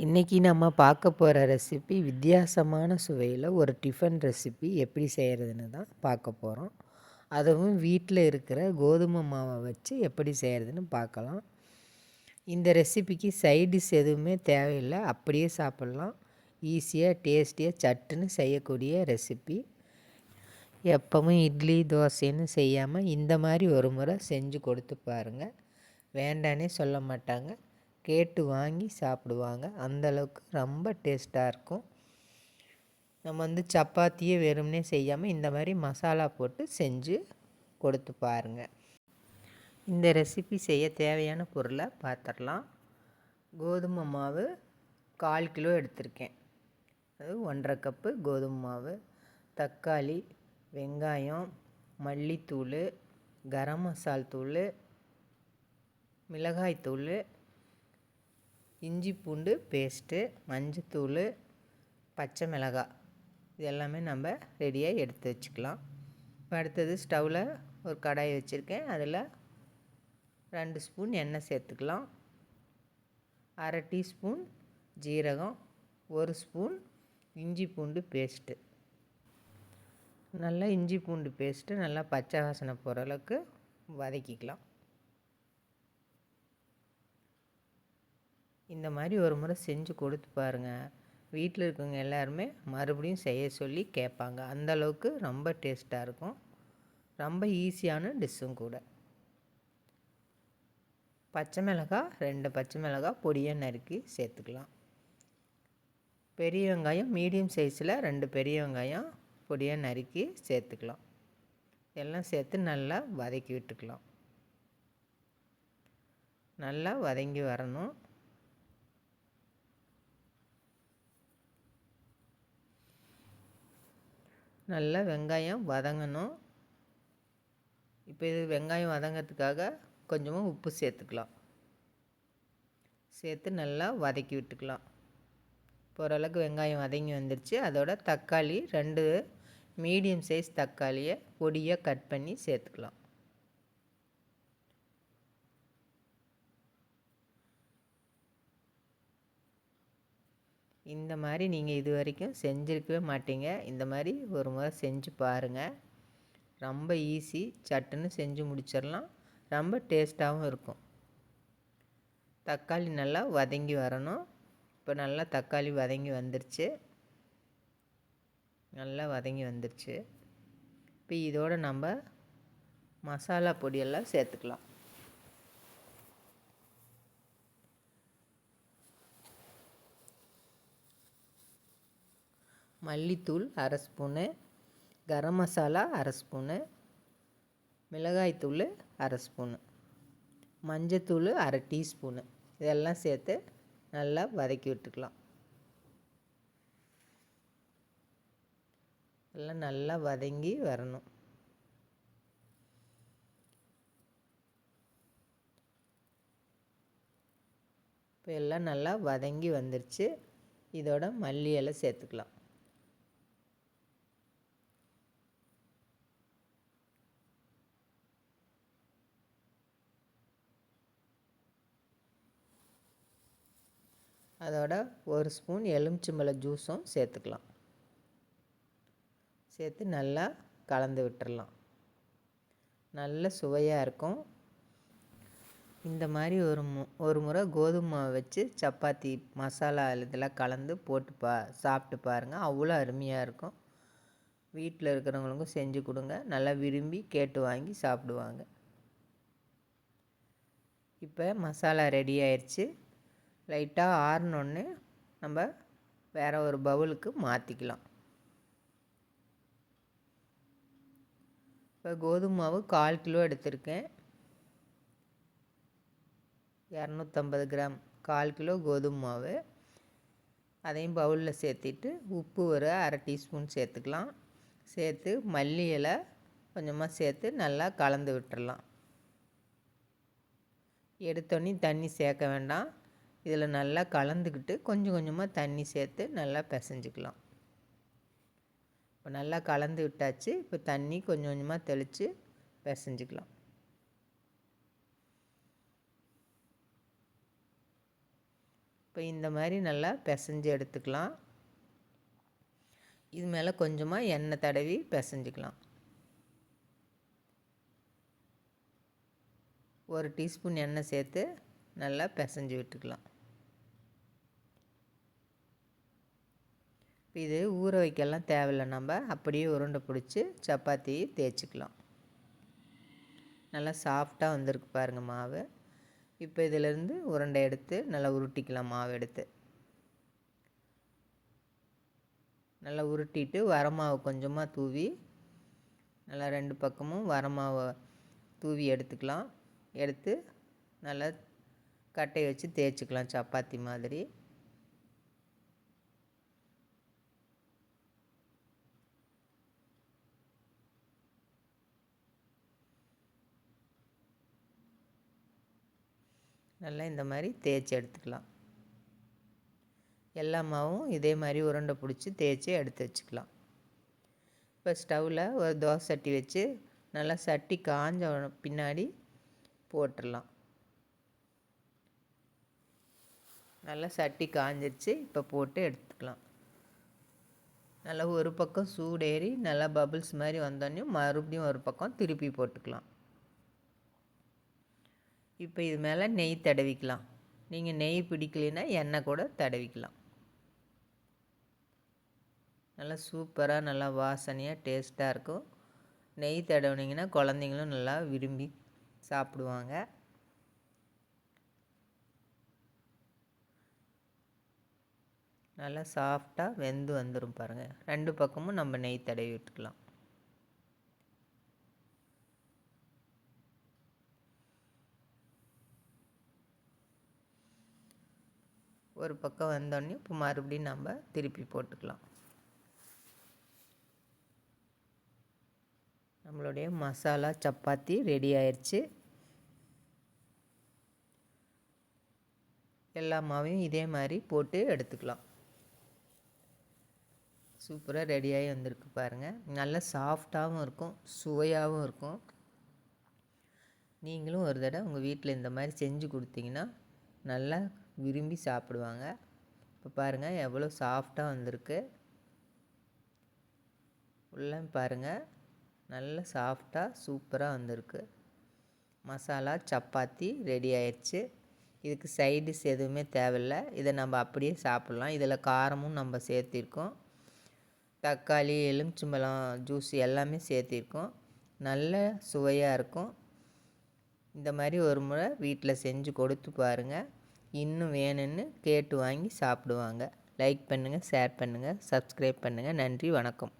இன்றைக்கி நம்ம பார்க்க போகிற ரெசிபி வித்தியாசமான சுவையில் ஒரு டிஃபன் ரெசிபி எப்படி செய்கிறதுன்னு தான் பார்க்க போகிறோம். அதுவும் வீட்டில் இருக்கிற கோதுமை மாவை வச்சு எப்படி செய்கிறதுன்னு பார்க்கலாம். இந்த ரெசிபிக்கு சைடிஷ் எதுவுமே தேவையில்லை, அப்படியே சாப்பிட்லாம். ஈஸியாக டேஸ்டியாக சட்டுன்னு செய்யக்கூடிய ரெசிபி. எப்பவும் இட்லி தோசைன்னு செய்யாமல் இந்த மாதிரி ஒரு முறை செஞ்சு கொடுத்து பாருங்கள். வேண்டானே சொல்ல மாட்டாங்க, கேட்டு வாங்கி சாப்பிடுவாங்க. அந்தளவுக்கு ரொம்ப டேஸ்ட்டாக இருக்கும். நம்ம சப்பாத்தியே வெறுமனே செய்யாமல் இந்த மாதிரி மசாலா போட்டு செஞ்சு கொடுத்து பாருங்கள். இந்த ரெசிபி செய்ய தேவையான பொருளை பார்த்துடலாம். கோதுமை மாவு 1/4 கிலோ எடுத்திருக்கேன். அது 1.5 கப்பு கோதுமை மாவு, தக்காளி, வெங்காயம், மல்லித்தூள், கரம் மசால் தூள், மிளகாய்த்தூள், இஞ்சி பூண்டு பேஸ்ட்டு, மஞ்சத்தூள், பச்சை மிளகாய், இது எல்லாமே நம்ம ரெடியாக எடுத்து வச்சுக்கலாம். இப்போ அடுத்தது ஸ்டவ்வில் ஒரு கடாய் வச்சுருக்கேன். அதில் 2 ஸ்பூன் எண்ணெய் சேர்த்துக்கலாம். 1/2 டீஸ்பூன் ஜீரகம், 1 ஸ்பூன் இஞ்சி பூண்டு பேஸ்ட்டு. நல்லா இஞ்சி பூண்டு பேஸ்ட்டு நல்லா பச்சை வாசனை போகிற அளவுக்கு வதக்கிக்கலாம். இந்த மாதிரி ஒரு முறை செஞ்சு கொடுத்து பாருங்கள். வீட்டில் இருக்கவங்க எல்லாருமே மறுபடியும் செய்ய சொல்லி கேட்பாங்க. அந்தளவுக்கு ரொம்ப டேஸ்ட்டாக இருக்கும். ரொம்ப ஈஸியான டிஷ்ஷும் கூட. பச்சை மிளகாய் 2 பச்சை மிளகாய் பொடியாக நறுக்கி சேர்த்துக்கலாம். பெரிய வெங்காயம் மீடியம் சைஸில் 2 பெரிய வெங்காயம் பொடியாக நறுக்கி சேர்த்துக்கலாம். எல்லாம் சேர்த்து நல்லா வதக்கி விட்டுக்கலாம். நல்லா வதங்கி வரணும். நல்லா வெங்காயம் வதங்கணும். இப்போ இது வெங்காயம் வதங்கிறதுக்காக கொஞ்சமாக உப்பு சேர்த்துக்கலாம். சேர்த்து நல்லா வதக்கி விட்டுக்கலாம். இப்போ ஓரளவுக்கு வெங்காயம் வதங்கி வந்துடுச்சு. அதோட தக்காளி 2 மீடியம் சைஸ் தக்காளியை பொடியாக கட் பண்ணி சேர்த்துக்கலாம். இந்த மாதிரி நீங்கள் இது வரைக்கும் செஞ்சுருக்கவே மாட்டீங்க. இந்த மாதிரி ஒரு முறை செஞ்சு பாருங்கள். ரொம்ப ஈஸி, சட்டுன்னு செஞ்சு முடிச்சிடலாம். ரொம்ப டேஸ்ட்டாகவும் இருக்கும். தக்காளி நல்லா வதங்கி வரணும். இப்போ நல்லா தக்காளி வதங்கி வந்துருச்சு. நல்லா வதங்கி வந்துருச்சு. இப்போ இதோடு நம்ம மசாலா பொடியெல்லாம் சேர்த்துக்கலாம். மல்லித்தூள் 1/2 ஸ்பூனு, கரம் மசாலா 1/2 ஸ்பூனு, மிளகாய்த்தூள் 1/2 ஸ்பூனு, மஞ்சத்தூள் 1/2 டீஸ்பூனு, இதெல்லாம் சேர்த்து நல்லா வதக்கி விட்டுக்கலாம். எல்லாம் நல்லா வதங்கி வரணும். இப்போ எல்லாம் நல்லா வதங்கி வந்துருச்சு. இதோட மல்லி இலை சேர்த்துக்கலாம். அதோட 1 ஸ்பூன் எலுமிச்சம்பழ ஜூஸும் சேர்த்துக்கலாம். சேர்த்து நல்லா கலந்து விட்டுறலாம். நல்ல சுவையாக இருக்கும். இந்த மாதிரி ஒரு முறை கோதுமை மாவு வச்சு சப்பாத்தி மசாலா இதெல்லாம் கலந்து போட்டு சாப்பிட்டு பாருங்கள். அவ்வளோ அருமையாக இருக்கும். வீட்டில் இருக்கிறவங்களுக்கும் செஞ்சு கொடுங்க. நல்லா விரும்பி கேட்டு வாங்கி சாப்பிடுவாங்க. இப்போ மசாலா ரெடி ஆயிடுச்சு. லைட்டாக ஆறினோடனே நம்ம வேறு ஒரு பவுலுக்கு மாற்றிக்கலாம். இப்போ கோதுமை மாவு 1/4 கிலோ எடுத்திருக்கேன். 250 கிராம் 1/4 கிலோ கோதுமை மாவு. அதையும் பவுலில் சேர்த்திட்டு உப்பு ஒரு 1/2 டீஸ்பூன் சேர்த்துக்கலாம். சேர்த்து மல்லி இலை கொஞ்சமாக சேர்த்து நல்லா கலந்து விட்டுறலாம். எடுத்தோடனே தண்ணி சேர்க்க வேண்டாம். இதில் நல்லா கலந்துக்கிட்டு கொஞ்சம் கொஞ்சமாக தண்ணி சேர்த்து நல்லா பிசைஞ்சிக்கலாம். இப்போ நல்லா கலந்து விட்டாச்சு. இப்போ தண்ணி கொஞ்சம் கொஞ்சமாக தெளித்து பிசைஞ்சிக்கலாம். இப்போ இந்த மாதிரி நல்லா பிசைஞ்சு எடுத்துக்கலாம். இது மேலே கொஞ்சமாக எண்ணெய் தடவி பிசைஞ்சிக்கலாம். 1 டீஸ்பூன் எண்ணெய் சேர்த்து நல்லா பிசைஞ்சு விட்டுக்கலாம். இது ஊற வைக்கலாம் தேவையில்லை, நம்ம அப்படியே உருண்டை பிடிச்சி சப்பாத்தி தேய்ச்சிக்கலாம். நல்லா சாஃப்டாக வந்திருக்கு பாருங்கள் மாவு. இப்போ இதிலேருந்து உருண்டை எடுத்து நல்லா உருட்டிக்கலாம். மாவு எடுத்து நல்லா உருட்டிட்டு வரமாவு கொஞ்சமாக தூவி நல்லா 2 பக்கமும் வரமாவை தூவி எடுத்துக்கலாம். எடுத்து நல்லா கட்டையை வச்சு தேய்ச்சிக்கலாம் சப்பாத்தி மாதிரி. நல்லா இந்த மாதிரி தேய்ச்சி எடுத்துக்கலாம். எல்லா மாவும் இதே மாதிரி உருண்டை பிடிச்சி தேய்ச்சி எடுத்து வச்சுக்கலாம். இப்போ ஸ்டவ்வில் ஒரு தோசை சட்டி வச்சு நல்லா சட்டி காஞ்ச பின்னாடி போட்டுடலாம். நல்லா சட்டி காஞ்சிருச்சு. இப்போ போட்டு எடுத்துக்கலாம். நல்லா ஒரு பக்கம் சூடேறி நல்லா பபிள்ஸ் மாதிரி வந்தோடனே மறுபடியும் ஒரு பக்கம் திருப்பி போட்டுக்கலாம். இப்போ இது மேலே நெய் தடவிக்கலாம். நீங்கள் நெய் பிடிக்கலைன்னா எண்ணெய் கூட தடவிக்கலாம். நல்லா சூப்பராக நல்லா வாசனையாக டேஸ்ட்டாக இருக்கும். நெய் தடவினீங்கன்னா குழந்தைங்களும் நல்லா விரும்பி சாப்பிடுவாங்க. நல்லா சாஃப்டாக வெந்து வந்துடும் பாருங்கள். 2 பக்கமும் நம்ம நெய் தடவி விட்டுக்கலாம். ஒரு பக்கம் வந்தோடனே இப்போ மறுபடியும் நம்ம திருப்பி போட்டுக்கலாம். நம்மளுடைய மசாலா சப்பாத்தி ரெடி ஆயிடுச்சு. எல்லா மாவையும் இதே மாதிரி போட்டு எடுத்துக்கலாம். சூப்பராக ரெடியாகி வந்திருக்கு பாருங்கள். நல்ல சாஃப்டாகவும் இருக்கும், சுவையாகவும் இருக்கும். நீங்களும் ஒரு தடவை உங்கள் வீட்டில் இந்த மாதிரி செஞ்சு கொடுத்தீங்கன்னா நல்லா விரும்பி சாப்பிடுவாங்க. இப்போ பாருங்கள் எவ்வளோ சாஃப்டாக வந்திருக்கு. உள்ளே பாருங்கள் நல்ல சாஃப்டாக சூப்பராக வந்திருக்கு. மசாலா சப்பாத்தி ரெடி ஆயிடுச்சு. இதுக்கு சைடிஷ் எதுவுமே தேவையில்லை. இதை நம்ம அப்படியே சாப்பிட்லாம். இதில் காரமும் நம்ம சேர்த்திருக்கோம். தக்காளி, எலுமிச்சம்பழம் ஜூஸ் எல்லாமே சேர்த்திருக்கோம். நல்ல சுவையாக இருக்கும். இந்த மாதிரி ஒரு முறை வீட்டில் செஞ்சு கொடுத்து பாருங்கள். இன்னும் வேணும்னு கேட்டு வாங்கி சாப்பிடுவாங்க. லைக் பண்ணுங்கள், ஷேர் பண்ணுங்கள், சப்ஸ்கிரைப் பண்ணுங்கள். நன்றி, வணக்கம்.